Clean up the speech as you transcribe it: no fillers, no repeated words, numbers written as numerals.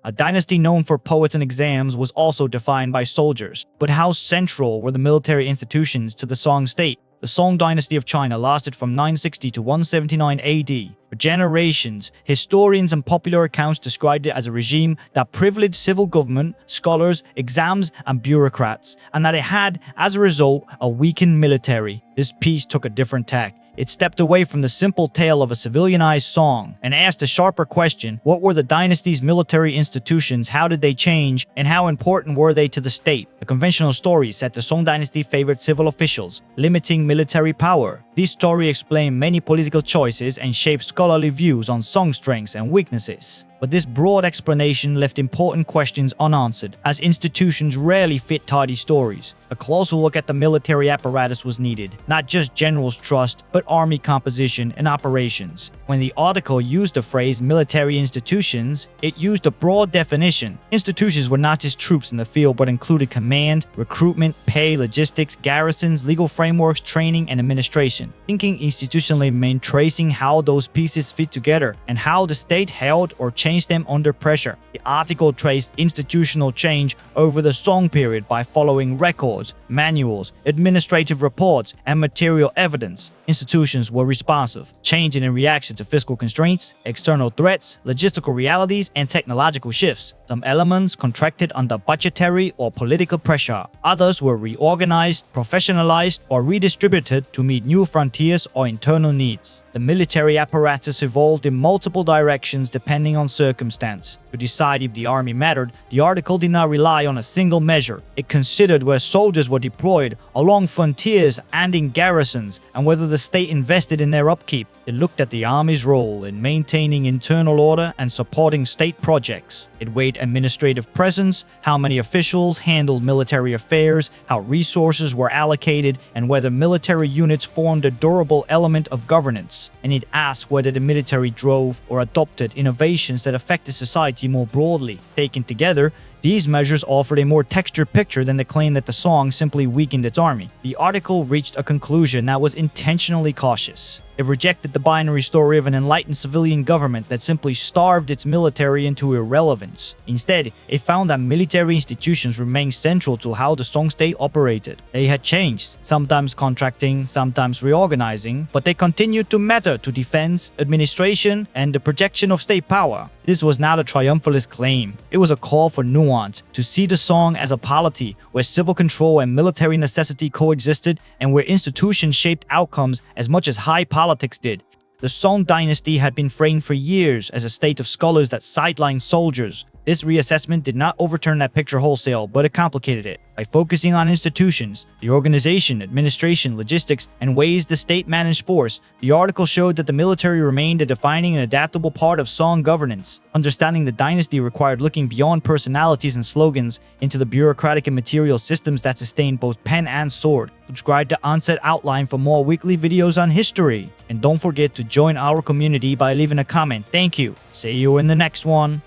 A dynasty known for poets and exams was also defined by soldiers. But how central were the military institutions to the Song state? The Song Dynasty of China lasted from 960 to 179 AD. For generations, historians and popular accounts described it as a regime that privileged civil government, scholars, exams, and bureaucrats, and that it had, as a result, a weakened military. This piece took a different tack. It stepped away from the simple tale of a civilianized Song and asked a sharper question: what were the dynasty's military institutions, how did they change, and how important were they to the state? The conventional story said the Song dynasty favored civil officials, limiting military power. This story explained many political choices and shaped scholarly views on Song's strengths and weaknesses. But this broad explanation left important questions unanswered, as institutions rarely fit tidy stories. A closer look at the military apparatus was needed, not just generals' trust, but army composition and operations. When the article used the phrase military institutions, it used a broad definition. Institutions were not just troops in the field, but included command, recruitment, pay, logistics, garrisons, legal frameworks, training, and administration. Thinking institutionally meant tracing how those pieces fit together and how the state held or changed them under pressure. The article traced institutional change over the Song period by following records, manuals, administrative reports, and material evidence. Institutions were responsive, changing in reaction to fiscal constraints, external threats, logistical realities, and technological shifts. Some elements contracted under budgetary or political pressure. Others were reorganized, professionalized, or redistributed to meet new frontiers or internal needs. The military apparatus evolved in multiple directions depending on circumstance. To decide if the army mattered, the article did not rely on a single measure. It considered where soldiers were deployed, along frontiers and in garrisons, and whether the state invested in their upkeep. It looked at the army's role in maintaining internal order and supporting state projects. It weighed administrative presence, how many officials handled military affairs, how resources were allocated, and whether military units formed a durable element of governance. And it asked whether the military drove or adopted innovations that affected society more broadly. Taken together, these measures offered a more textured picture than the claim that the Song simply weakened its army. The article reached a conclusion that was intentionally cautious. It rejected the binary story of an enlightened civilian government that simply starved its military into irrelevance. Instead, it found that military institutions remained central to how the Song state operated. They had changed, sometimes contracting, sometimes reorganizing, but they continued to matter to defense, administration, and the projection of state power. This was not a triumphalist claim. It was a call for nuance, to see the Song as a polity where civil control and military necessity coexisted, and where institutions shaped outcomes as much as high politics did. The Song dynasty had been framed for years as a state of scholars that sidelined soldiers. This reassessment did not overturn that picture wholesale, but it complicated it. By focusing on institutions, the organization, administration, logistics, and ways the state managed force, the article showed that the military remained a defining and adaptable part of Song governance. Understanding the dynasty required looking beyond personalities and slogans into the bureaucratic and material systems that sustained both pen and sword. Subscribe to Onset Outline for more weekly videos on history. And don't forget to join our community by leaving a comment. Thank you. See you in the next one.